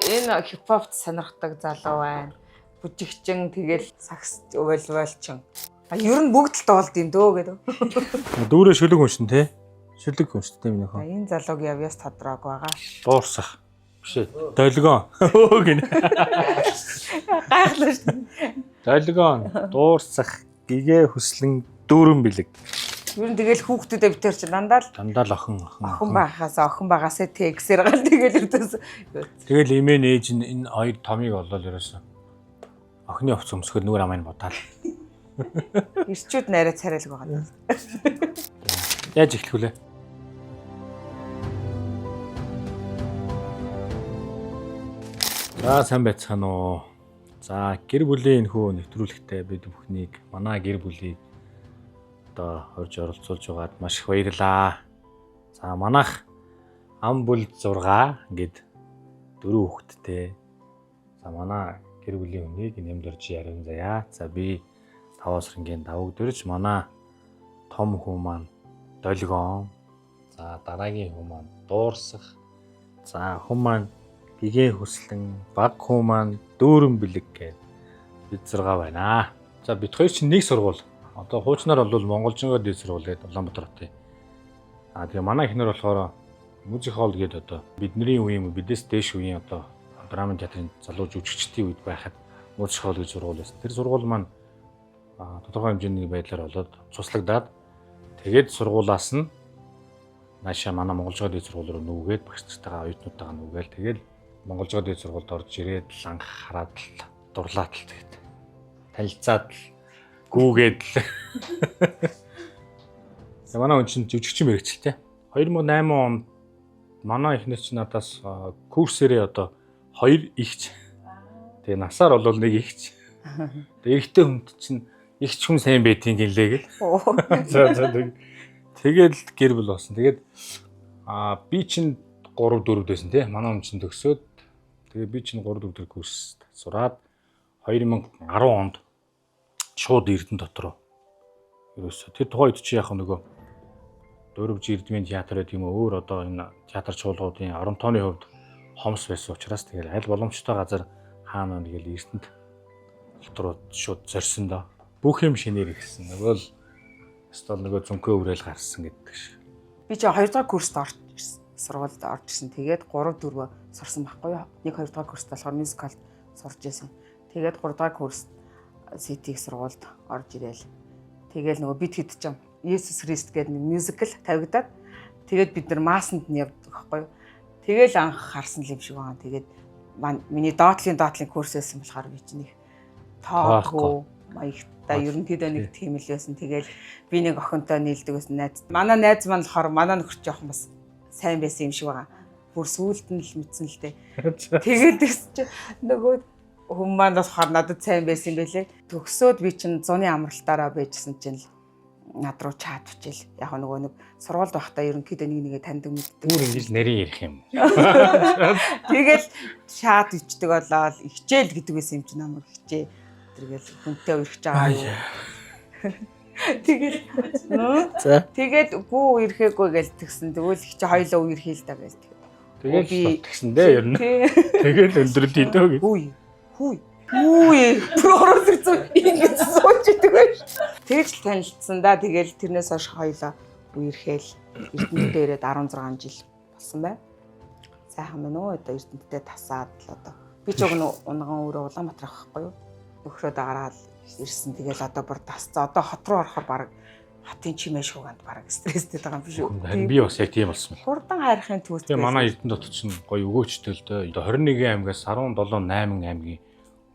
Энэ хипхопт сонирхдаг залуу байна. Бүжигчин тэгэл сакс уйлвалчин. Ер нь бүгд л доолд юм дөө гэдэг. Дүүрээ шүлэг уншин те. Шүлэг унштай минь хаа. Энэ залууг явьяас тодрог байгаа. Дуурсах. Биш ээ. Долгион. Өө гин. Гайхлаа шүү. Долгион, дуурсах, гэгээ хөслөн дүүрэн бэлэг. Ер нь тэгэл хүүхдүүдээ битэр чи дандаа Дандаа л охин охин багасаа тэгсээр гал тэгэл өртөөс. Тэгэл имэн ээж энэ хоёр томыг олол ерөөсөө. Охины хувц өмсгөл нүгэр амын бодаал. Ирчүүд найраа царайлг байгаа. Яаж эхлэх вүлээ? За сайн байцгаана уу. За гэр бүлийн энэхүү нэвтрүүлэгтээ бид бүхнийг манай гэр бүлийг одоо орж оролцуулж байгаад маш их баярлалаа. За манайх ам бүл 6 гээд 4 хүүхэдтэй. За манай гэр бүлийн хүнийг нэмд орж ярин заяа. За би 5 сарынгийн давг дөрж манай том хүү маань долгион. За дараагийн хүү маань дуурсах. За хүн маань гэгээ хөслөн, баг хүү маань дүүрэн бэлэг гээд бид 6 байна. За бид хоёр чинь нэг сургууль. Одоо хуучнаар бол Монголжингоо дэд сургууль гээд Улаанбаатар хотын. Тэгээ манай ихнэр болохоор музик холл гээд одоо бидний үеийн бидээс дээш үеийн одоо драмын театрын залуу жүжигчдийн үед байхад музик холл гэж сургууль байсан. Тэр сургууль маань тодорхой хэмжээний байдлаар болоод цуслагдаад тэгээд сургуулаас нь наашаа манай Монголжингоо дэд сургууль руу нүүгээд багштайгаа оюутнуудтайгаа нүүгээл тэгээд Монголжингоо дэд сургуульд орж ирээд л анх хараад л дурлаад л тэгээд танилцаад л гүүгээд л. Манай хүн чинь жүжигчин мэрэгчлээ. 2008 онд манай эхнэр чинь надаас курсээрээ одоо 2 ихч. Тэгээ насаар бол 1 ихч. Тэгээ эрэгтэй хүнд чинь ихч хүн сайн байдгийн гэлээ гэл. Тэгэл гэр бүл болсон. Тэгээд би чинь 3 4 дэсэн тий. Манай хүн чинь төгсөөд тэгээ би чинь 3 4 курс сураад 2010 онд шууд Эрдэнэ дотроо. Ерөөсө тэр тухайд чи яг нөгөө Дөрөвж Эрдмийн театр гэдэг юм өөр одоо энэ театр чуулгуудын орон тооны хувьд хомс байсан учраас тэгэл аль боломжтой газар хаана нэгэл Эрдэнэт дотроо шууд зорьсон доо. Бүх юм шинээр ихсэн. Нөгөө л стол нөгөө зүнхөө өрөөл гарсан гэдэг шиг. Би чи 2 дахь курст орж ирсэн. Сургуульд орж ирсэн. Тэгээд 3 4 сурсан байхгүй юу? 1 2 дахь курст болохоор мюзикалд сурж ирсэн. Тэгээд 3 дахь курст сэтиг сургуульд орж ирээл. Тэгэл нөгөө бид хэд ч юм Есүс Христ гэдэг нэг мюзикл тавигдаад тэгээд бид нар маасанд нь явдаг байхгүй юу. Тэгэл анх харсан л юм шиг байна. Тэгээд миний доотлын курс байсан болохоор би чинь их тоохгүй маягтай ерөнхийдөө нэг тийм л байсан. Тэгэл би нэг охинтой нийлдэг байсан найз. Манай найз маань болохоор манай нөхөр жоохон бас сайн байсан юм шиг байна. Бүр сүулт нь л мэдсэн л дээ. Тэгээд чи нөгөө хүн маань болохоор надад сайн байсан юм байлээ. Төгсөөд би чинь зуны амралтаараа байжсэн чинь над руу чат бичээл. Яг нөгөө нэг сургуульд байхдаа ерөнхийдөө нэг нэгэ таньдаг мэддэг. Бүр ингэж нарийн ярих юм. Тэгэл чат ичдэг болоод хичээл гэдэг байсан юм чинь намайг хичээ. Тэргээл хүнтэй өрхөж байгаа юу. Тэгээд гүү ирэхээгүй гээл тэгсэн. Тэгвэл чи хоёлоо үерхий л та гээл. Тэгээд би тэгсэн дээ ер нь. Тэгээд өндөрлөө дөө гэж. Хүй. Прогресс ингэж сууж идэг байж. Тэгж л танилцсан да. Тэгэл тэрнээс хойш хоёлоо үерхээл Эрдэнэт дээрээ 16 жил болсон байна. Сайхан байна уу? Одоо Эрдэнэттэй тасаад л одоо. Би ч унган өөрөө Улаанбаатар байхгүй юу? Нөхрөө дагараад ирсэн. Тэгэл одоо бүр тасцаа. Одоо хот руу орохоор баг хатын чимээ шууганд баг стресстэй байгаа юм биш үү? Харин би бас яг тийм болсон. Хурдан хайрхын төвс. Тэгээ манай Эрдэнэт дотор чинь гоё өгөөчтэй л дээ. 21 аймгаас 17 8 аймгийн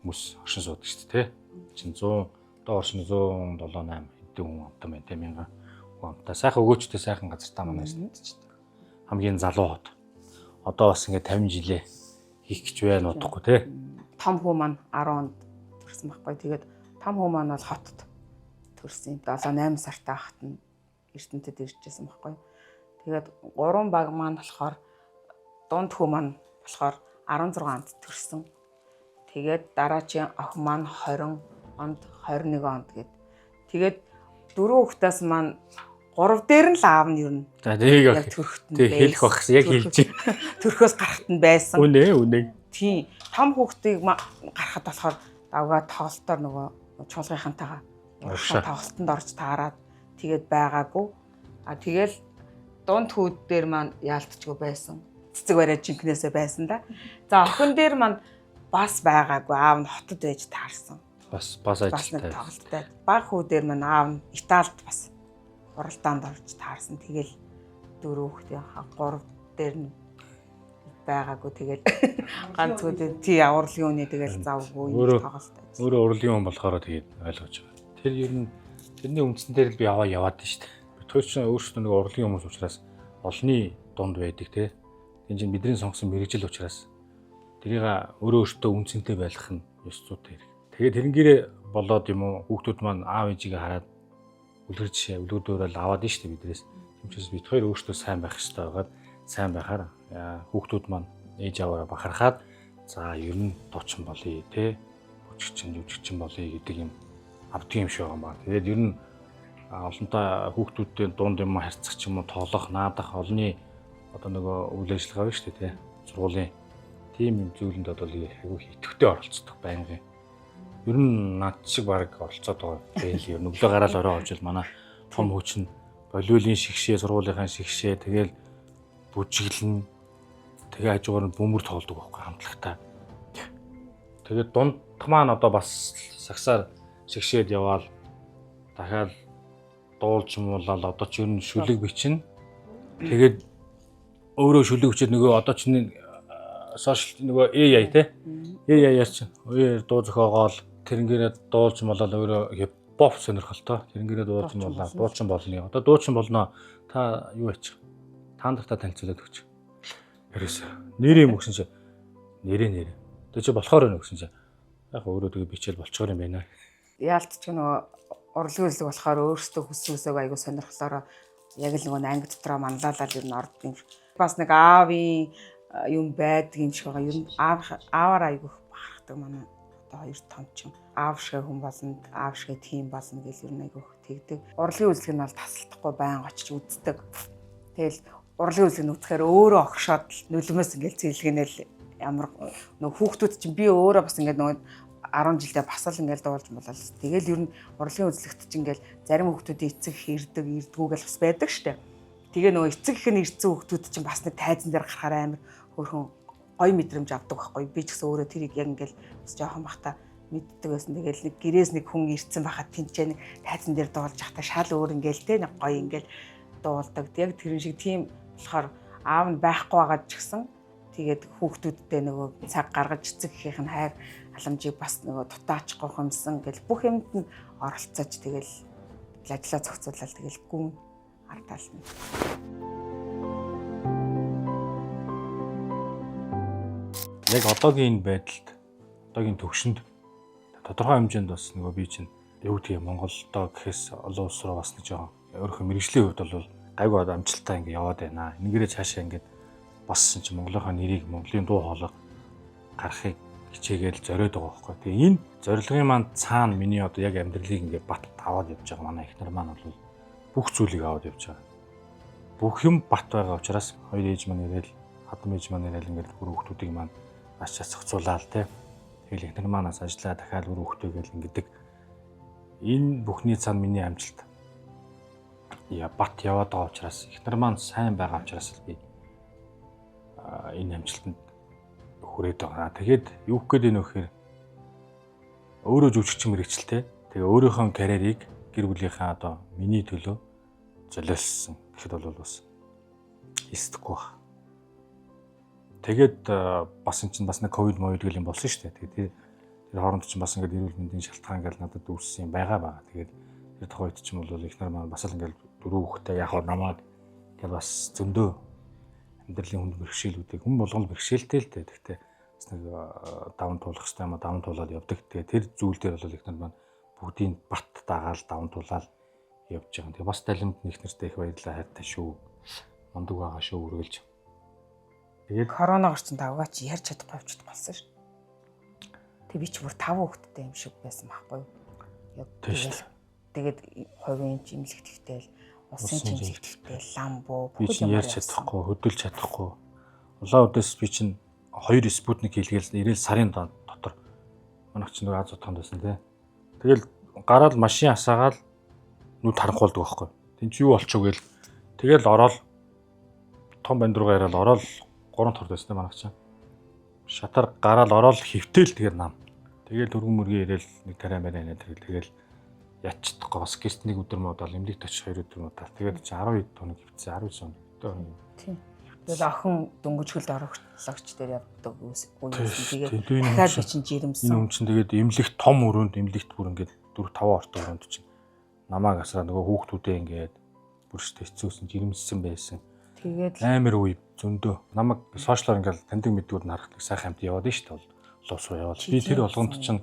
хүмүүс оршин суудаг шүү дээ, тий. Чин 100 одоо оршин 107 8 хэдэн хүн амтан байна, тий, 1000 хүн амтан. Сайхан өгөөчтэй сайхан газар та манай Эрдэнэт чинь. Хамгийн залуу хот. Одоо бас ингээд 50 жилээ хийх гэж байна удахгүй, тий. Том хүү маань 10 онд төрсэн байхгүй. Тэгээд том хүү маань бол хотод төрсэн. 7 8 сартай хахад нь Эрдэнэтэд иржсэн байхгүй. Тэгээд 3 баг маань болохоор дунд хүү маань болохоор 16 онд төрсэн. Тэгээд дараачийн охин маань 20 онд 21 онд гээд. Тэгээд 4 хүүхдээс маань 3 дээр нь л аав нь ер нь. За тийг хэлэх багс яг хэлж байна. Төрхөөс гарахт нь байсан. Үнэ. Тийм том хүүхдийг гарахад болохоор давгаа тоглолтоор нөгөө чуулгынхантайгаа тоглолтонд орж таарад тэгээд байгаагүй. Тэгэл дунд хүүд дээр маань яалтчгүй байсан. Цэцэг бариа жинкнээсээ байсан да. За охин дээр маань бас байгаагүй. Аав нь хотод байж таарсан. Бас ажилтай. Тоглолттой. Баг хүү дээр маань аав нь Италид бас уралдаанд орж таарсан. Тэгэл 4 хүүхдийнхаа 3 дээр нь байгаагүй. Тэгэл ганц хүүд тий авралын үний тэгэл завгүй тоглолттой. Өөрөө урлагийн хүн болохоор тэгээд ойлгож байгаа. Тэр ер нь тэрний үндсэн дээр л би яваад нь шүү дээ. Тэр чинь өөрсдөө нэг урлагийн хүмүүс учраас олны дунд байдаг те. Энд чинь бидний сонгосон мэрэгжил учраас тэрийг өөрөө өөртөө үнцэнтэй байлгах нь ёс зүйтэй хэрэг. Тэгээд тэрнгээрээ болоод юм уу хүүхдүүд маань аав ээжигээ хараад үлгэрдөөрөл аваад нь шүү дээ бидрээс. Тэмчээс бид хоёр өөртөө сайн байх хэрэгтэй байгаад сайн байхаар хүүхдүүд маань ээж аваараа бахархаад за ер нь дуучин болъё те. Жүжигчин болъё гэдэг юм авдаг юм шиг байгаа юм байна. Тэгээд ер нь олонтой хүүхдүүдтэй дунд юм харьцах ч юм уу тоглох, наадах олны одоо нөгөө үйл ажиллагаа байна шүү дээ тий. Сургуулийн тийм юм зүйлэнд одоо айгүй идэвхтэй оролцдог байнгын. Ер нь над шиг баг оролцоод байгаа. Тэгэл ер нь өглөө гараал орой очил манай том хүчин волейболын шигшээ, сургуулийнхаа шигшээ тэгэл бүжиглэн тэгээ хажуугаар нь бөмбөр тоглодог байхгүй хамтлагтай. Тэгээд дунд маань одоо бас сагсаар шигшээд яваал дахиад дуулж муулаад одоо ч ер нь шүлэг бичнэ. Тэгээд өөрөө шүлэг бичээд нөгөө одоо ч сошиал нөгөө AI те. AI-аар дуу зохиогоол тэрнгээрээ дуулж муулаад өөрөө хипхоп сонирхолтой. Тэрнгээрээ дуулж муулаад дуучин болно. Одоо дуучин болно. Та юу яачих? Таандахта танилцуулаад өгч. Ерөөсөө нэрээ юм өгсөн чи нэрээ. Тэг чи болохоор байна гэсэн чи яг өөрөө тэгээ бичээл болчоор юм байна. Яалтч нөгөө урлагийн үзлэг болохоор өөрөөсөө хүссүүсээг айгу сонирхлоор яг л нөгөө анги дотроо манлайлал ер нь ордог юм. Бас нэг аавын юм байдаг юм шиг байгаа. Ер нь ааваар айгу бахархдаг манай одоо хоёр томчин. Аав шиг хүн болно, аав шиг тийм болно гэж ер нь айгу тэгдэг. Урлагийн үзлэг нь бол тасалдахгүй байн очиж үздэг. Тэгэл урлагийн үзлэг нь үзэхээр өөрөө огшоод нулимээс ингээл зэглэгнэл ямар нөгөө хүүхдүүд чинь би өөрөө бас ингээд нөгөө 10 жилдээ бас л ингээл дуулж болол. Тэгэл ер нь урлагийн үзлэгт чинь ингээл зарим хүүхдүүд эцэг эрдгүүгээл бас байдаг штэ. Тэгээ нөгөө эцэг их нь ирсэн хүүхдүүд чинь бас нэг тайзан дээр гарахаар амар хөөрхөн гоё мэдрэмж авдаг байхгүй. Би ч гэсэн өөрөө тэрийг яг ингээл бас жоохон бахта мэддэг байсан. Тэгэл нэг гэрээс нэг хүн ирсэн байхад тэнцээ нэг тайзан дээр дуулж явахта шал өөр ингээл те нэг гоё ингээл дуулдаг. Яг тэрэн шиг тийм болохоор аав нь байхгүй байгаа ч гэсэн тэгээд хүүхдүүдтэй нөгөө цаг гаргаж эцэг ихийнх нь хайр халамжийг бас нөгөө дутаач гохомсон гэл бүх юмд нь оролцож тэгэл ажиллаа зохицуулаад тэгэл гүн ардаас нь. Яг одоогийн байдалд одоогийн төвшөнд тодорхой хэмжээнд бас нөгөө би чинь юу гэдгийг Монголдоо гэхээс олон улс руу бас нэг жоохон өөрийнхөө мэргэжлийн хувьд бол гайгүй амжилттай ингэ яваад байна. Энэгээрээ цаашаа ингэ бас чинь Монголынхаа нэрийг Монголын дуу хоолой гаргахыг хичээгээл зориод байгаа байхгүй. Тэгээ энэ зорилгын маань цаана миний одоо яг амьдралыг ингээ бат аваад явж байгаа манай эхнэр маань бол бүх зүйлийг аваад явж байгаа. Бүх юм бат байгаа учраас хоёр ээж маань ирээл хадам ээж маань ирээл ингээ бүр хүүхдүүдийг маань ачаа зохицуулаад те. Тэгэл эхнэр маанаас ажиллаа дахиад бүр хүүхдүүгээл ингэдэг. Энэ бүхний цаана миний амжилт бат яваад байгаа учраас эхнэр маань сайн байгаа учраас би энэ амжилтанд хүрээд байгаа. Тэгээд юу гэх гээд нөхөр өөрөө жүжигчин мэрэгчлээ. Тэгээ өөрийнхөө карьерийг гэр бүлийнхаа одоо миний төлөө золиослсон гэхэд бол бас эсдэхгүй байна. Тэгээд бас энэ чинь бас нэг ковид гэл юм болсон шүү дээ. Тэгээд тэр хооронд чинь бас ингээд эрүүл мэндийн шалтгаан гэл надад үүссэн юм байгаа. Тэгээд тэр тухайд чинь бол эхнэр маань бас л ингээд дөрөв хүүхдээ яг намаад гэл бас зөндөө амьдралын хүнд бэрхшээлүүдийг хүн болгол бэрхшээлтэй л дээ. Гэхдээ бас нэг даван туулах хэрэгтэй юм а даван туулаад явдаг. Тэгээ тэр зүйл дээр бол эхнэр маань бүгдийг бат дагаал даван туулаад явж байгаа. Тэгээ бас талимд нэг нэртэй их баярлалаа хайртай шүү. Мондөг байгаа шүү үргэлж. Тэгээд коронавир чинь давгаа чи ярьж чадахгүй авчид болсон ш. Тэг би ч бүр 5 хүүхэдтэй юм шиг байсан байхгүй юу? Яг тэгээд хувийн жимлэгтэйгтэл усын жимлэгтэйгтэл ламбуу бүх юм ярьж чадахгүй, хөдөлж чадахгүй. Улаан үдээс би чинь 2 спутник хийлгээл 90 сарын дотор манайх ч нэг Аз утганд байсан тий. Тэгэл гараад машин асаагаал нүд харанхуулдаг байхгүй. Тин чи юу болчих вэ гээл. Тэгэл ороод том банд руугаа яриад ороод 3 торд байсан манайх ч. Шатар гараад ороод хөвтөл тэгээд нам. Тэгэл дөрвөн мөргийн ирээл нэг тарай мараа тэгэл ячдахгүй бас гэрт нэг өдөр модал эмнэлэгт очих 2 өдөр модал. Тэгээд чи 12 тоног хөвцөө 19 хоног. Тийм. Тэгэл охин дөнгөжгөлд орогч дээр явдаг үесэн. Тэгээд дахиад чинь жирэмсэн. Энэ юм чинь тэгээд эмнэлэгт том өрөөнд эмнэлэгт бүр ингээд 4-5 орт өрөөнд чинь намааг асраа нөгөө хүүхдүүдээ ингээд бүрштэй хэцүүсэн жирэмссэн байсан. Тэгээд амар үе зөндөө. Намайг сошиалор ингээд таньдаг мэдгүүд нарах нэг сайхан хамт яваад нь шүү дээ. Луус руу яваад. Би тэр болгонд чинь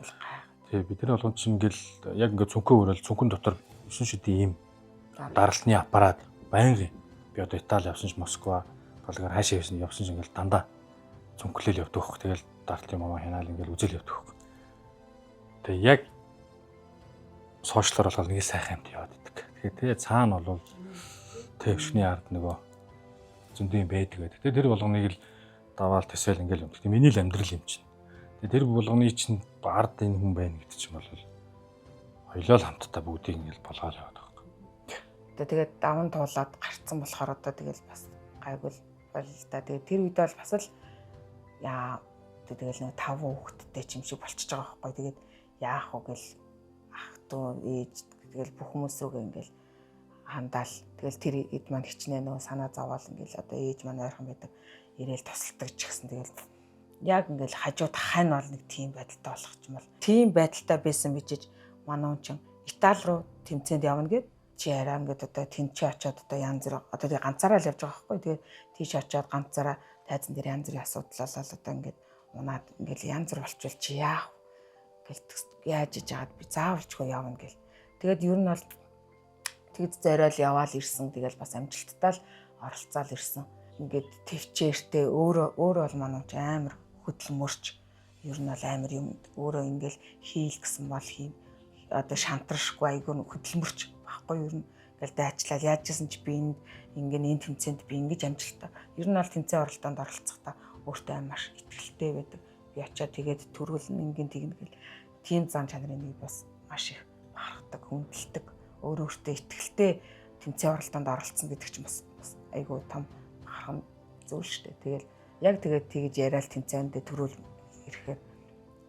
бид тэр болгонд чинь ингээл яг ингээд цүнхөө өрөөл цүнхэн дотор 9 шидийн ийм даралтны аппарат байнгын. Би одоо Итали явсан ч Москва толгоор хаашаа явсан ч ингээл дандаа цүнхлэл явдаг хөх. Тэгэл дартын мама хянаал ингээл үзэл явдаг хөх. Тэгээ яг сошиалор болгоод нэг сайхан хамт яваад идэг. Тэгээ цаана бол төвшний ард нөгөө зөндөө юм байдаг байдаг. Тэгээ тэр болгоныг л даваал төсөөл ингээл юм. Тэгээ миний л амьдрал юм чинь. Тэгээ тэр болгоны чинь ард энэ хүн байна гэдэг чинь бол хоёлоо л хамтдаа бүгдийг ингээл болгоод яваад байгаа. Тэгээд даван туулаад гарцсан болохоор одоо тэгэл бас гайгүй бол л да. Тэгээд тэр үед бол бас л яа тэгэл нэг 5 хүүхэдтэй ч юм шиг болчихж байгаа байхгүй. Тэгээд яах вэ гэл ах トゥ ээж тэгэл бүх хүмүүс рүүгээ ингээл хандаал. Тэгэл тэр эд маань хичнээн нөгөө санаа зовоол ингээл одоо ээж маань ойрхон байдаг. Ирээл тусалдаг ч гэсэн тэгэл яг ингээл хажууд хань бол нэг тийм байдалтай болох ч юм бол тийм байдалтай байсан бижиж манай хүн чин Итали руу тэмцээнд явна гэд чи арай ингээд одоо тэнцээ очиод одоо янз бүр одоо тэгээ ганцаараа л явж байгаа байхгүй. Тэгээ тийш очиод ганцаараа тайзан дээр янз бүрийн асуудал болол одоо ингээд унаад ингээд янз бүр болчихвол чи яах гэл яаж иж яагаад би заавалчгүй явна гэл. Тэгээд ер нь бол тэгэд зориол яваал ирсэн. Тэгэл бас амжилттай л оролцоол ирсэн. Ингээд төвчээртэй өөрөө бол манай ч амар хөдөлмөрч ер нь бол амар юм өөрөө ингээл хийл гэсэн бол хийм. Одоо шантрашгүй айгүй хөдөлмөрч баггүй ер нь ингээл дайчлал яажсэн чи би энэ тэмцээнд би ингэж амжилттай. Ер нь бол тэмцээн оролдоонд оролцохдоо өөртөө амар ихтэй байдаг. Би очиад тэгээд төрүүлэн ингийн тэгнэ гэл тийм зан чанарын нэг бас маш их бахархдаг, хүндэлдэг. Өөртөө ихтэй тэмцээн оролдоонд оролцсон гэдэг чинь бас айгүй том бахархан зүйл шүү дээ. Тэгэл яг тэгээд тэгж яриад тэмцээндээ төрүүл ирэхээр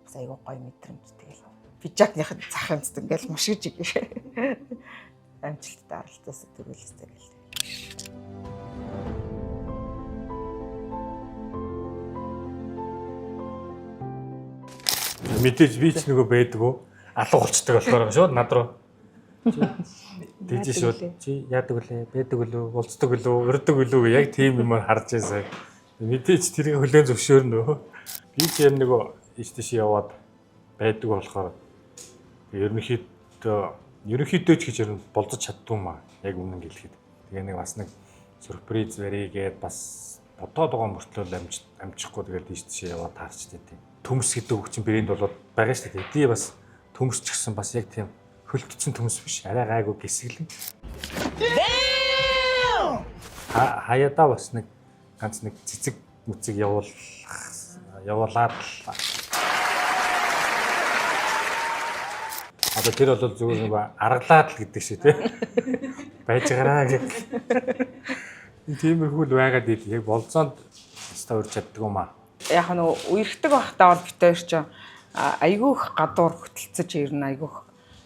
бас айгүй гоё мэдрэмж тэгэл. Пижакныхад зах юмцдаг ингээл мушгиж амжилттай оролцоос төрүүлстэй гэл. Мэдээж би ч нөгөө байдгүй алуу болцдог болохоор шууд над руу дийж шууд чи яадаг үлээ байдаг үлээ болцдог үлээ урддаг үлээ яг тийм юмар харж байсан. Мэдээж тэрийг хөлөө зөвшөөрнө. Би ч яг нөгөө иш тийш яваад байдаг болохоор ерөнхийдөө ч гэж ер нь болцож чаддгүй маа яг үнэн гэлэхэд. Тэгээ нэг бас нэг сюрприз барийгээд бас бодоод байгаа мөртлөө амжихгүй тэгээд дийж тийш яваад таарчтэй тийм. Төмс гэдэг үг чинь бирэнд болоод байгаа шүү дээ. Би бас төмс ч гэсэн бас яг тийм хөлтцэн төмс биш. Арай гайгүй гисгэлэн. Хаяада бас нэг ганц нэг цэцэг мүцэг явуулаад одоо тэр бол зүгээр нэг аргалаад л гэдэг шиг тийм байж гараа гэх. Тиймэрхүү л байгаад ийл яг болцоонд өстө урьж чаддаг юм аа. Яг нь үерхдэг байхдаа бол битээр чинь айгүйх гадуур хөтөлцөж ер нь айгүйх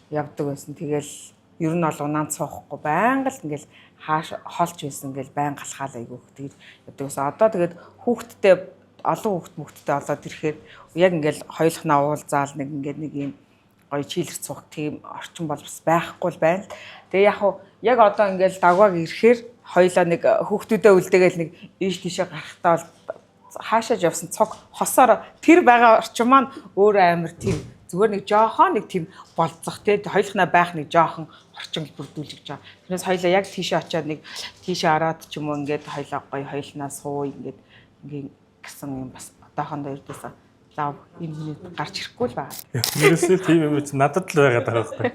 явдаг байсан. Тэгэл ер нь бол унаанд суухгүй байнга л ингээл хааш холч байсан ингээл байн галхаал айгүйх тэгж явдаг байсан. Одоо тэгээд хүүхдтэй олон хүүхдтэй олоод ирэхээр яг ингээл хоёулахнаа уулзаал нэг ингээд нэг юм гоё чийлэр цуух тийм орчин бол бас байхгүй л байна. Тэгээ яг одоо ингээл дагваг ирэхээр хоёулаа нэг хүүхдүүдээ үлдээгээл нэг ийш тийшээ гарахтаа бол хаашааж явсан цог хосоор тэр байгаа орчин маань өөрөө амар тийм зүгээр нэг жоохон нэг тийм болцох тий хоёулахнаа байх нэг жоохон орчин бүрдүүлж байгаа. Тэрнээс хоёулаа яг тийшээ очиад нэг тийшээ ороод ч юм уу ингээд хоёулаа гоё хоёулнаа суу ингээд гэсэн юм бас одоохондоо ирдээсээ лав энэ хүний гарч ирэхгүй л байна. Ерөөсөө тийм юм чи надад л байгаад байгаа байхгүй.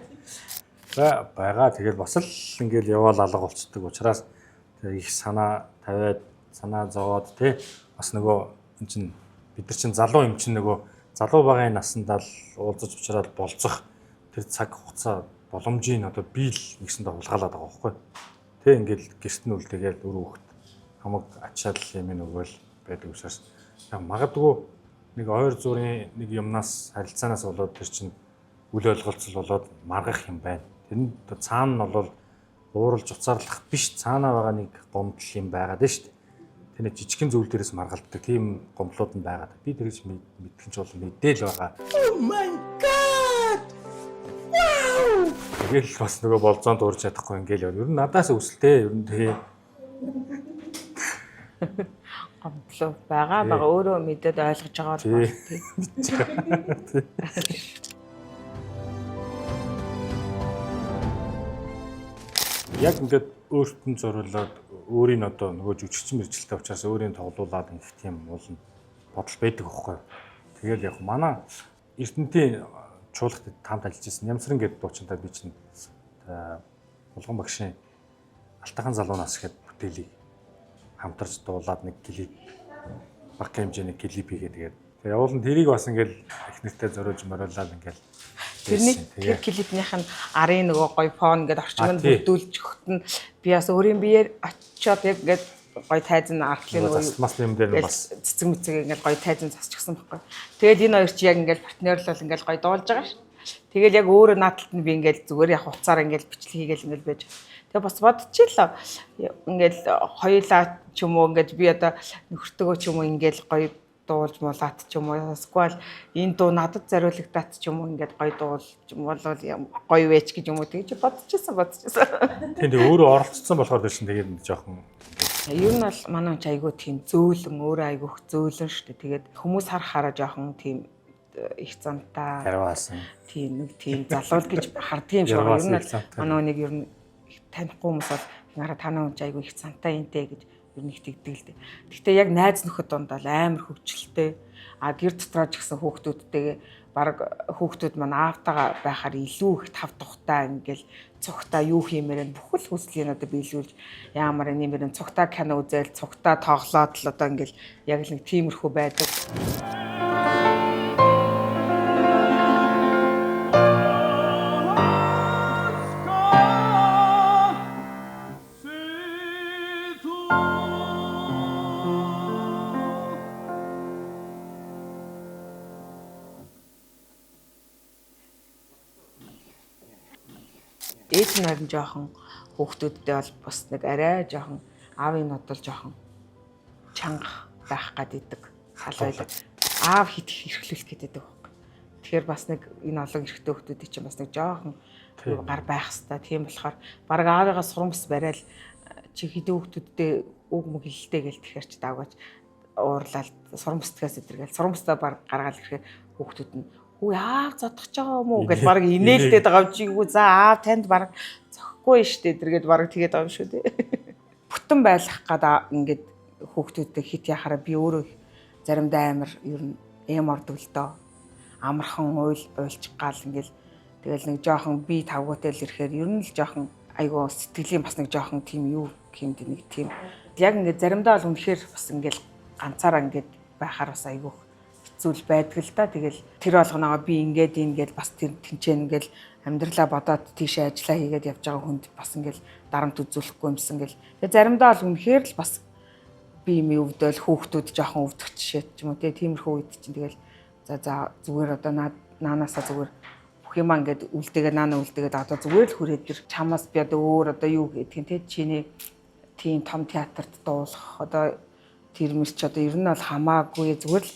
За байгаа тэгэл бас л ингээл яваал алга болцдог учраас их санаа тавиад санаа зовоод тий бас нөгөө энэ чин бид нар чинь залуу юм чинь нөгөө залуу багын насандаа л уулзаж уулзраад болцох тэр цаг хугацаа боломжийн одоо биел нэгсэндээ хулгаалаад байгаа байхгүй. Тэ ингээл гэрт нь үлдээгээл өр хөхт хамаг ачаал юм нөгөөл байдаг учраас яг магадгүй нэг ойр зургийн нэг юмнаас харилцаанаас болоод тэр чинь үл ойлголцол болоод маргах юм байна. Тэр нь цаана нь бол ууралж уцаарлах биш цаанаа байгаа нэг гомдол юм байгаад байна шүү дээ. Тэр нэг жижигхэн зүйл дээрээс маргалддаг тийм гомдлууд нь байгаад. Би тэрийг мэдгэн ч бол мэдээл байгаа. Oh my god. Wow! Тэгэл бас нөгөө болзоонд уурж чадахгүй ингээл ер нь надаас өсөлтэй ер нь тэгээ гомдлоо байгаа өөрөө мэдээд ойлгож байгаа бол тийм. Яг ингээд өөртөө зориулаад өөрийн одоо нөгөө жүжигчин мэржэлтэй учраас өөрийн тоглуулад ингэх тийм уулна бодол байдаг аахгүй. Тэгээд яг манай Эрдэнэтийн чуулгад таамт ажиллаж байсан Нямсран гэдэг дуучинтай би чинь Булган багшийн Алтайхан залуу нас гэхэд бүтээлийг хамтарч дуулаад нэг клип баг хэмжээний клип хийгээд тэгээд явуулан тэрийг бас ингээл их нэртэй зориулж мориулаад ингээл тэрний тэр клипнийх нь арын нөгөө гоё фон ингээд орчмонд бүрдүүлж өгөхт нь би бас өөрийн биеэр очиод яг ингээд гоё тайзан артлын нөгөө мас юм дээр бас цэцэг мэцэг ингээд гоё тайзан засчихсан байхгүй. Тэгээд энэ хоёр чи яг ингээд партнерлол ингээд гоё дуулж байгаа ш. Тэгэл яг өөрөө наадталд нь би ингээд зүгээр яг хуцаар ингээд бичлэг хийгээл ингээд байж. Тэгээ бас бодчихлоо. Ингээд хоёулаа ч юм уу ингээд би одоо нөхөртөгөө ч юм уу ингээд гоё дуулж муулаад ч юм уу эсвэл энэ дуу надад зориулагдаад ч юм уу ингээд гоё дуулж болвол гоё вэч гэж юм уу тэгж бодчихсон. Тийм өөрөө оролцсон болохоор дэшин тэгээд жоохон ер нь бол манай хүн айгүй тийм зөөлөн өөрөө айгүйх зөөлөн шүү дээ. Тэгээд хүмүүс харахаараа жоохон тийм их цантаа харваасан. Тийм нэг тийм залуул гэж хардгийн юм шиг байна. Ер нь манай нэг ер нь танихгүй хүмүүс бол нараа танаа хүн айгүй их цантаа интэй гэж нэг тэгдэг л дээ. Гэхдээ яг найз нөхөд донд бол амар хөвчлөлтэй. А гэр дотроо ч гэсэн хүүхдүүдтэйгээ баг хүүхдүүд маань аавтайгаа байхаар илүү их тав тухтай ингээл цугтаа юу хиймээр бүхэл хүслийг одоо биелүүлж яамаар нэмэр цугтаа кино үзэл цугтаа тоглоод л одоо ингээл яг л нэг тиймэрхүү байдаг. Ээж нь харин жоохон хүүхдүүдтэй бол бас нэг арай жоохон аавын нод бол жоохон чанга байх гадидэг халайдаг. Аав хит хэрхлүүлэх гэдэг байхгүй. Тэгэхээр бас нэг энэ олон эрэгтэй хүүхдүүдийн чинь бас нэг жоохон гар байх хэвээр. Тийм болохоор баг аавыгаа сурамс барайл чи хэдэн хүүхдүүдтэй үг мөг хэлтэй гэл тэгэхээр чи дагаж уурлал сурамстгаас идэргээл сурамстаа баг гаргаал ирэхээр хүүхдүүд нь хүү аав зодох ч байгаа юм уу гэж баг инээлтэд байгаа юм чи юу за аав танд баг зөхгүй штэ тэргээд баг тэгээд байгаа юм шүү дээ. Бүтэн байлгах гад ингээд хүүхдүүдтэй хит яхаараа би өөрөө заримдаа амар ер нь эм ордог л доо. Амархан уйлж гал ингээл тэгэл нэг жоохон би тавгуутай л ирэхээр ер нь л жоохон айгуу сэтгэлийн бас нэг жоохон тийм юу хэмд нэг тийм яг ингээд заримдаа бол үнэхээр бас ингээл ганцаараа ингээд байхаар бас айгуу зүйл байдаг л да. Тэгэл тэр болгоноогоо би ингээд бас тэр тэнцэн ингээл амьдралаа бодоод тийшээ ажиллаа хийгээд явж байгаа хүнд бас ингээл дарамт үзүүлэхгүй юмсан гэл. Тэгээ заримдаа бол үнэхээр л бас би юм өвдөл хүүхдүүд жоохон өвдөх жишээ ч юм уу тиймэрхүү үед чинь тэгэл за зүгээр одоо наанаасаа зүгээр бүх юм ингээд үлдээгээ наана үлдээгээд одоо зүгээр л хүрээд тэр чамаас би одоо өөр одоо юу гэдгийг чиний тийм том театрт дуулах одоо тэр мэрч одоо ер нь бол хамаагүй зүгээр л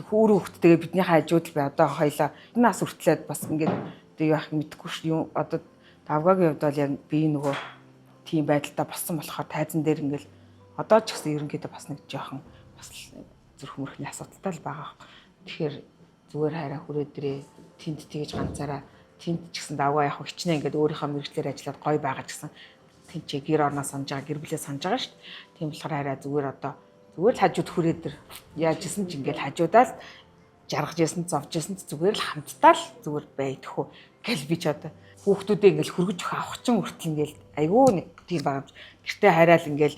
хөөрөө хөлттэйгээ бидний хажууд л би одоо хоёлаа нас хүртлээд бас ингээд одоо яах мэдэхгүй ш юм одоо давгагийн хувьд бол яг би нөгөө тийм байдалтай болсон болохоор тайзан дээр ингээд одоо ч гэсэн ерөнхийдөө бас нэг жоохон бас зүрх мөрхний асуудалтай л байгаа. Тэгэхээр зүгээр хараа хүрээдрээ тэнд тэгж ганцаараа тэнд ч гэсэн давгаа яг хичнээн ингээд өөрийнхөө мэрэгчлэр ажиллаад гоё байгаа ч гэсэн тэнцээ гэр орноо санаж байгаа гэр бүлээ санаж байгаа шүү дээ. Тийм болохоор хараа зүгээр одоо зүгээр л хажууд хүрээдэр яажсэн ч ингээд хажуудаас жаргаж ясан зовж ясан зүгээр л хамтдаа л зүгээр байдхүү гэл би ч одоо хүүхдүүдээ ингээд хөргөж авах чинь хүртэл ингээд айгүй нэг тийм байгаа. Гэртээ хараал ингээд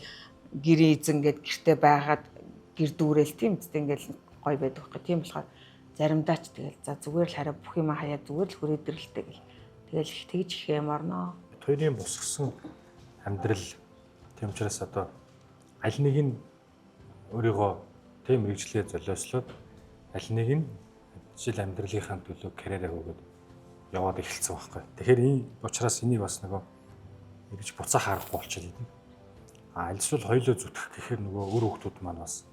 гэр эзэн ингээд гэртээ байгаад гэр дүүрэл тийм үстэй ингээд гоё байдаг байхгүй. Тийм болохоор заримдаа ч тэгэл за зүгээр л хараа бүх юм хаяа зүгээр л хүрээдэрэлтэй гэл. Тэгэл их тэгж их юм орно. Хоёрын босгосон амьдрал тийм учраас одоо аль нэг нь өөрийгөө тийм мэрэгчлээ золиослоод аль нэг нь жишээл амьдралынхаа төлөө карьераа өгөөд яваад эхэлсэн байхгүй. Тэгэхээр энэ учраас энийг бас нөгөө ингэж буцаа харахгүй болчиход идэв. Альсвал хоёулаа зүтгэх гэхээр нөгөө өр хүүхдүүд маань бас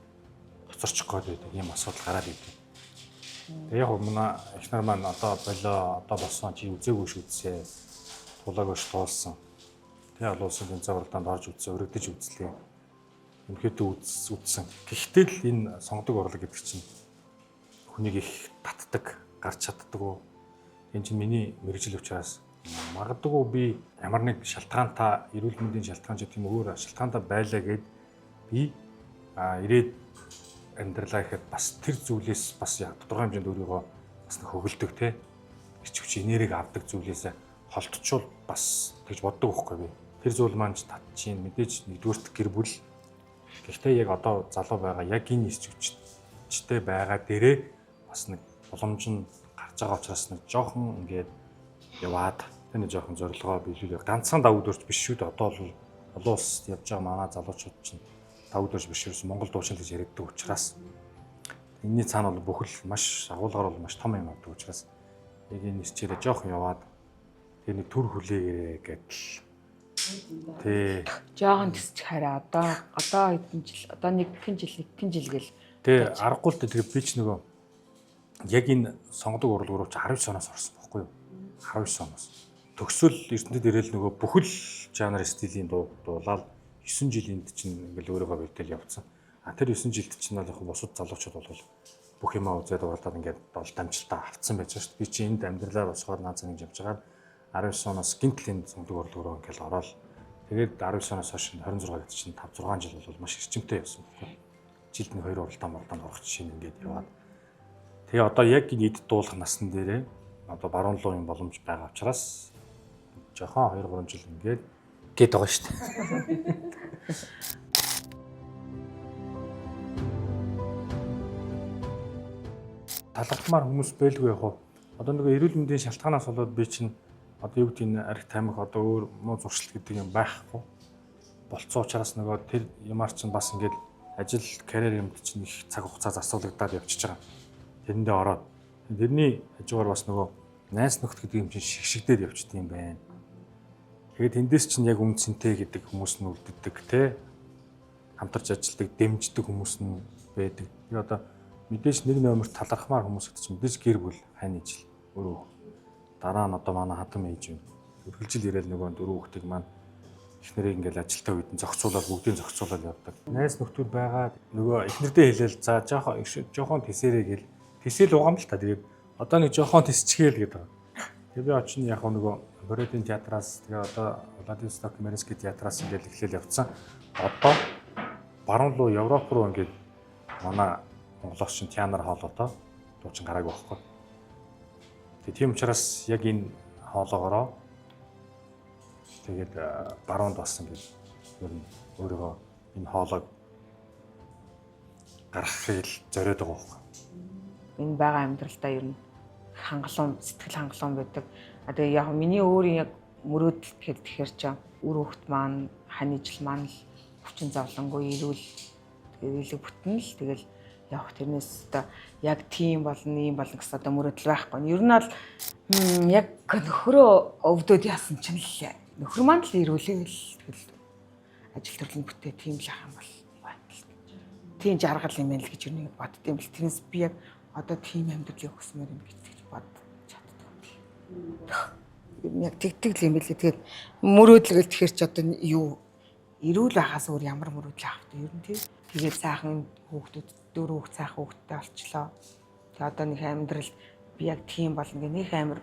хоцорчих гээд байдаг ийм асуудал гараад идэв. Тэгээ яг манай эхнэр маань одоо болоо одоо болсон чи үзээгүй ш үзсээ тулаагүй ш туулсан. Тэгээ олон улсын тэнцээ уралдаанд орж үзсэн, өргөдөж үзлээ. Өмнөдөө үзсэн. Гэхдээ л энэ сонгодог урлаг гэдэг чинь хүнийг их татдаг, гарч чаддаг уу? Энэ чинь миний мэрэгжил учраас магадгүй би ямар нэг шалтгаантай эрүүл мэндийн шалтгаан ч гэх юм өөр шалтгаантай байлаа гэд би ирээд амьдралаа ихэд бас тэр зүйлээс бас тодорхой хэмжээнд өөрийгөө бас нэг хөвөлдөг те ирч хүч энерги авдаг зүйлээс холтчвол бас тэгж боддог байхгүй би. Тэр зүйл маань татчихин мэдээж нэгдүгürt гэр бүл. Гэхдээ яг одоо залуу байгаа яг энэ ирч хүчтэй байгаа дээрээ бас нэг боломж нь гарч байгаа учраас нэг жоохон ингээд яваад тэний жоохон зорилгоо биелүүлээ. Ганцхан давуу дөрч биш шүү дээ. Одоо бол олон улсад явж байгаа манай залуучууд чинь давуу дөрч биш ерөөс Монгол дуучин гэж яригддаг учраас энэний цаана бол бүхэл маш агуулгаар бол маш том юм авдаг учраас яг энэ нэрчээрээ жоохон яваад тэр нэг төр хүлээгээрээ гэдэл тий Жоохон төсч хараа одоо хэдэн жил одоо нэг хэн жил гэл тий аргагүй л тэр би ч нөгөө яг энэ сонгодог урлаг руу ч 19 оноос орсон байхгүй юу 19 оноос төгсөл эрдэнэт ирээл нөгөө бүхэл жанр стилийн дуулаад 9 жилинд чинь ингээл өөрийгөө бэлдээл явцсан. Тэр 9 жилд чинь бол яг бусад залуучууд бол бүх юмаа үзээд уралдаад ингээд дол дамжлалтаа авцсан байж байгаа шүү дээ. Би чи энд амьдралаа босгоод наацсан гэж явж байгаа 19 оноос гинтлийн сонгодог урлаг руу ингээл ороод тэгээд 19 оноос хойш 26 гэдэг чинь 5 6 жил бол маш эрчимтэй явсан байхгүй. Жилд нэг 2 уралдаанд орох жишээ нь ингээд яваад. Тэгээ одоо яг энэ эд дуулах насн дээрээ одоо баруун луу юм боломж байгаа учраас жоохон 2 3 жил ингээд гээд байгаа шүү дээ. Талархмаар хүмүүс байлгүй яг хоо. Одоо нэг эрүүл мэндийн шалтгаанаас болоод би чинь одоо юу гэдэг нь арх таймах одоо өөр муу зуршил гэдэг юм байхгүй. Болцсон учраас нөгөө тэр юмар чинь бас ингээд ажил карьер юмд чинь их цаг хугацаа засварлагдаад явчихж байгаа. Тэрэндээ ороод тэрний хажуугаар бас нөгөө найс нөхд гэдэг юм чинь шигшигдээд явчихдаг юм байна. Тэгээд эндээс чинь яг үнцэнтэй гэдэг хүмүүс нь үлддэг те хамтарч ажилладаг, дэмждэг хүмүүс нь байдаг. Би одоо мэдээж нэг номерт талархмаар хүмүүс гэдэг чинь мэдээж гэр бүл хань ижил өөрөө. Дараа нь одоо манай хатам ээж юм. Үргэлжил ирээл нөгөө дөрөв хүүхдийг маань эхнэрийг ингээл ажилтаа үйдэн зохицуулаад бүгдийг зохицуулаад явдаг. Найс нөхдөд байгаа нөгөө эхнэрдээ хэлээл за жоохон тисэрээ гэл тисэл угаам л та. Тэгээд одоо нэг жоохон тисчгээл гэдэг. Тэгээд би очино яг нөгөө Бородын театраас тэгээ одоо Владивосток Меринский театраас ингээл эхлээл явцсан. Одоо баруун руу Европ руу ингээд манай монголч шин театр хоолойтой дуучин гараагүй байхгүй. Тэгээ тийм учраас яг энэ хоолоогоороо тэгээд баруунд бас ингээд ер нь өөрийгөө энэ хоолойг гаргахыг зориод байгаа байхгүй. Энэ байгаа амьдралдаа ер нь хангалуун сэтгэл хангалуун байдаг. Тэгээ яг миний өөрийн яг мөрөөдөл тэгэхээр ч үр хөвгт маань ханижл маань л хүчин зовлонгүй ирүүл тэгээд бүтэн л тэгэл явах тэрнээс одоо яг тийм болно ийм болно гэсэн одоо мөрөөдөл байхгүй. Ер нь бол яг нөхрөө өвдөд яасан чинь л нөхөр маань л ирүүлээ л тэгэл ажил төрлийн бүтээ тийм л ах юм бол байна л. Тийм жаргал юм байна л гэж ер нь боддсон юм бэл тэрнээс би яг одоо тийм амьдралыг хүсмээр юм гэж бод. Яг тэгтгэл юм билээ. Тэгээд мөрөөдлөгөл тэгэхэр ч одоо юу эрүүл байхаас өөр ямар мөрөөдөл авах вэ? Ер нь тэгээд сайхан хүүхдүүд дөрөв хүүхд сайхан хүүхдтэй болчлоо. Тэгээд одоо нэг амьдрал би яг тийм болно гэх нэг амар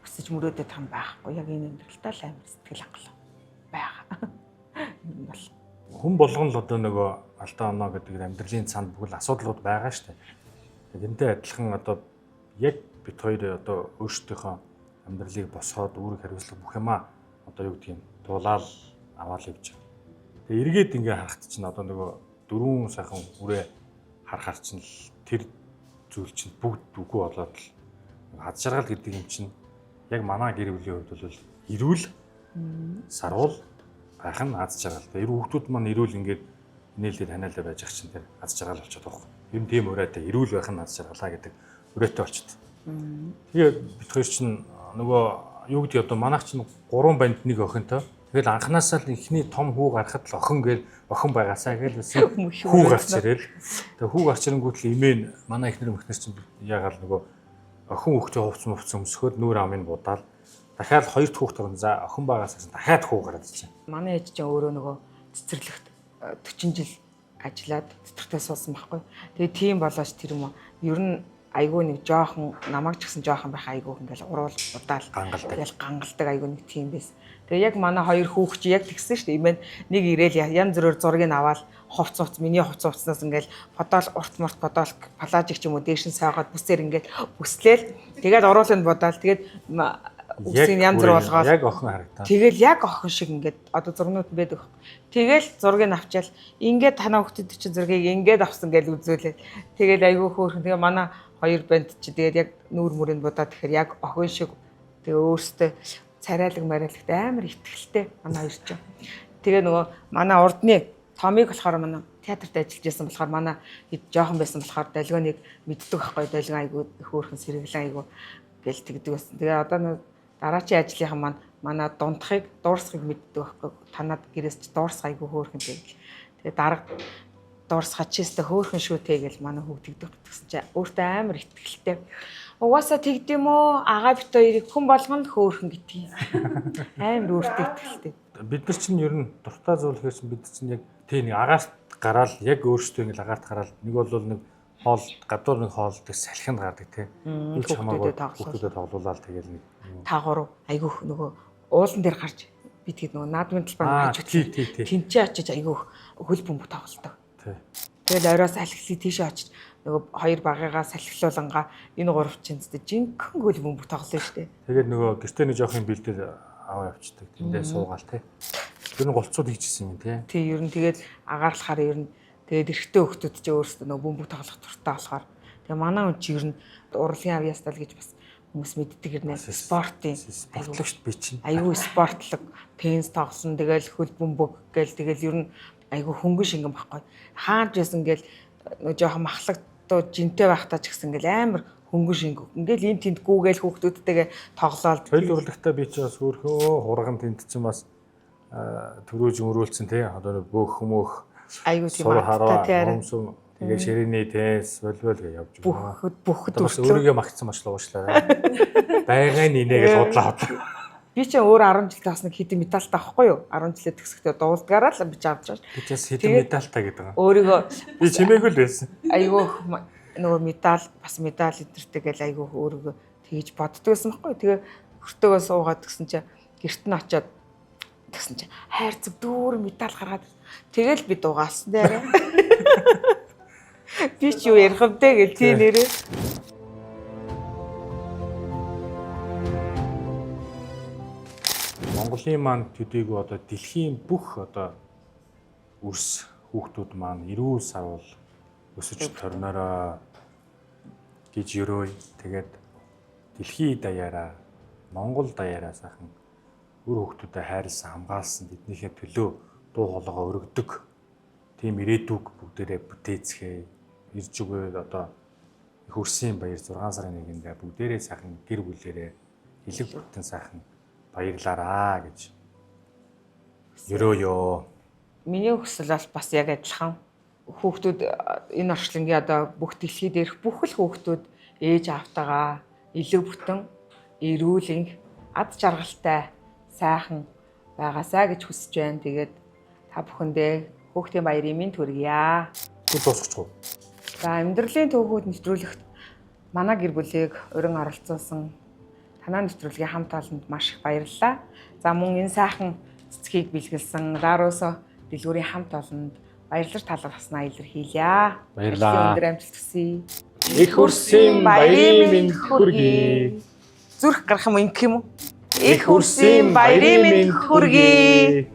өсөж мөрөөдөд хам байхгүй. Яг энэ амьдралтаа л амар сэтгэл хангалуун байгаа. Энэ бол Хүн болгон л одоо нөгөө алдаа оноо гэдэг амьдралын цаанд бүхэл асуудлууд байгаа шүү дээ. Тэгээд энтэй адилхан одоо яг бид хоёр одоо өөрсдийнхөө амьдралыг босгоод үүрэг хариуцлага бүх юмаа одоо юу гэдэг юм дуулаад аваад явж байгаа. Тэгээ эргээд ингээ харахт чинь одоо нөгөө дөрвөн сайхан үрээ харахаар чинь тэр зүйл чинь бүгд үгүй болоод л аз жаргал гэдэг юм чинь яг манай гэр бүлийн хувьд бол эрүүл сарвал байх нь аз жаргал. Тэр хүүхдүүд маань эрүүл ингээд нээлттэй таниалаа байж ах чинь тэр аз жаргал болчиход байгаа. Ер нь тийм ураатай эрүүл байх нь аз жаргалаа гэдэг ураатай болчиход. Тэгээ бид хоёр чинь нөгөө юу гэдэг одоо манайх чинь 3 банд нэг охинтой. Тэгэл анханасаа л ихний том хүү гарахад л охин гээл охин байгаасаа гээл хүү гарч ирэл. Тэгээ хүү гарч ирэнгүүт л имэн манай ихнэр мөхнөр чинь ягаал нөгөө охин хүүхдээ хувцс өмсөхөд нүүр амын будаал дахиад 2 дахь хүүхдээ за охин байгаасаа дахиад хүү гараад ирчихэ. Манай ээж чинь өөрөө нөгөө цэцэрлэгт 40 жил ажиллаад цэцэрлэгтээ суусан байхгүй. Тэгээ тийм болооч тэр юм уу. Ер нь айгүй нэг жоохон намайг ч гэсэн жоохон байх айгүй ингээл уруул удаал гангалдаг айгүй нэг тийм байсан. Тэгээ яг манай хоёр хүүхч яг тэгсэн шүү дээ. Имэн нэг ирээл янз бүрээр зургийг аваад хувц миний хувц хувцснаас ингээл подол урт мурт подол палажик ч юм уу дээшин саагаад бүсээр ингээл бүслээл тэгээд орууланд бодаал тэгээд үсийг янз бүр болгоод яг охин харагдаа. Тэгэл яг охин шиг ингээд одоо зургнууд байдаг. Тэгэл зургийг авчаал ингээд танаа хүүхдэд чинь зургийг ингээд авсан гэж үзүүлээд тэгэл айгүй хөөрхөн. Тэгээ манай хоёр банд чи тэгээд яг нүүр мөрөнд будаад тэгэхээр яг охин шиг тэгээ өөртөө царайлаг марайлагт амар ихтгэлтэй манай хоёр ч. Тэгээ нөгөө манай урдны Томыг болохоор манай театрт ажиллаж байсан болохоор манай хэд жоохон байсан болохоор долгионыг мэддэг байхгүй долгион айгүй хөөрхөн сэргэлэн айгүй гэл тэгдэг байсан. Тэгээ одоо нөгөө дараачийн ажлынхан манай дундахыг дуурсахыг мэддэг байхгүй танад гэрээс ч дуурсах айгүй хөөрхөн тэгэл. Тэгээ дарга дуурсахад чистэ хөөрхөн шүү тэгэл манай хүүг тэгдэг гэсэн чинь өөртөө амар ихтгэлтэй. Угаасаа тэгдэм үү агаа бит хоёрыг хүн болгоно хөөрхөн гэдгийг. Амар өөртөө ихтгэлтэй. Бид нар чинь ер нь дуртай зүйл хэрэг чинь бид чинь яг тийм нэг агаарт гараал яг өөртөө ингээл агаарт гараал нэг бол нэг хоол гадуур нэг хоол тэг салхинд гардаг тий. Үл чамаагүй хүүхдүүдэд тоглуулаад тэгэл нэг таагур айгүйх нөгөө уулан дээр гарч би тэгээд нөгөө наадмын талбар хажууд тэнцээ очиж айгүйх хөл бөмбөг тоглолдог. Тэгэл оройос салхилыг тийшээ очиж нөгөө хоёр багыгаа салхилуулангаа энэ гурав чинь зэт жинхэнэ хөл бөмбөг тоглоно штэ. Тэгээд нөгөө гэртээ нэг жоохын бэлдэл аваа явчихдаг. Тэндээ суугаал тий. Ер нь голцууд хийжсэн юм тий. Тий ер нь тэгээд агаарлахаар ер нь тэгээд эрэгтэй хүүхдүүд ч өөрсдөө нөгөө бөмбөг тоглох туртай болохоор тэгээ манай хүн чи ер нь урлагийн авьяастал гэж бас хүмүүс мэддэг хэрнээ спортын спортлагч би чинь айгүй спортлог теннис тоглосон тэгэл хөл бөмбөг гээл тэгэл ер нь айгүй хөнгөн шингэн байхгүй хаанч байсан гээл нөгөө жоохон махлагтуу жинтэй байхдаа ч гэсэн ингээл амар хөнгөн шингэн ингээл энэ тэнд гүүгээл хүүхдүүдтэйгээ тоглоол соёл урлагтаа би ч бас өөрхөө хурган тэнд чинь бас төрөөж өмрүүлсэн тий одоо бөөх хүмүүх айгүй тийм аа тэгээ ширээний теннис волейбол гэж явж байгаа. Бүхд бас өөрийгөө магтсан маш л уушлаа. Байгаан нинэ гэж бодлоо. Би ч өөр 10 жил тас нэг хэдэн медальтай авахгүй юу? 10 жилээ төгсөхдөө дуулдгаараа л би авч байгаа ш. Би ч бас хэдэн медальтай гэдэг байгаа. Өөрийгөө би чимээгүй л байсан. Айгүй нөгөө медаль бас медаль өдөртэй гэл айгүй өөрийгөө тэгж боддгоойсэн байхгүй. Тэгээ хөртөөгөө суугаад гисэн чи гэрт нь очиод тэгсэн чи хайр зүг дүүр медаль гаргаад тэгэл би дугаасан дээрээ. Би ч юу ярих вэ гэл тий нэрээ. Монголын маань төдийгүй одоо дэлхийн бүх одоо үрс хүүхдүүд маань эрүүл сарвал өсөж торнороо гэж өрөө. Тэгээд дэлхийн даяараа Монгол даяараа сайхан өр хүүхдүүдэд хайрлсан хамгаалсан тэднийхээ төлөө дуу хоолойгоо өргөдөг. Тийм ирээдүг бүгдээрээ бүтээцгээ ирж өгөөд одоо их өрсийн баяр 6 сарын 1-нд бүгдээрээ сайхан гэр бүлээрээ элэг бүтэн сайхан баярлаараа гэж өрөөё. Миний хүсэл бас яг адилхан. Хүүхдүүд энэ орчлонгийн одоо бүх дэлхийд ирэх бүх л хүүхдүүд ээж аавтайгаа элэг бүтэн эрүүл ад жаргалтай сайхан байгаасаа гэж хүсэж байна. Тэгээд та бүхэндээ хүүхдийн баярын мэнд хүргье. Дуусчихв. За амьдралын төвхүүд нэвтрүүлэгт манай гэр бүлийг өрн оролцуулсан танаа нэвтрүүлгийн хамт олонд маш их баярлалаа. За мөн энэ сайхан цэцгийг бэлгэлсэн Ларосо дэлгүүрийн хамт олонд баярлаж талархснаа илэрхийлье. Баярлалаа. Өндөр амжилт хүсье. Их хүрсэн баярын мэнд хүргэе. Зүрх гарах юм ингэх юм уу? Их хүрсэн баярын мэнд хүргэе.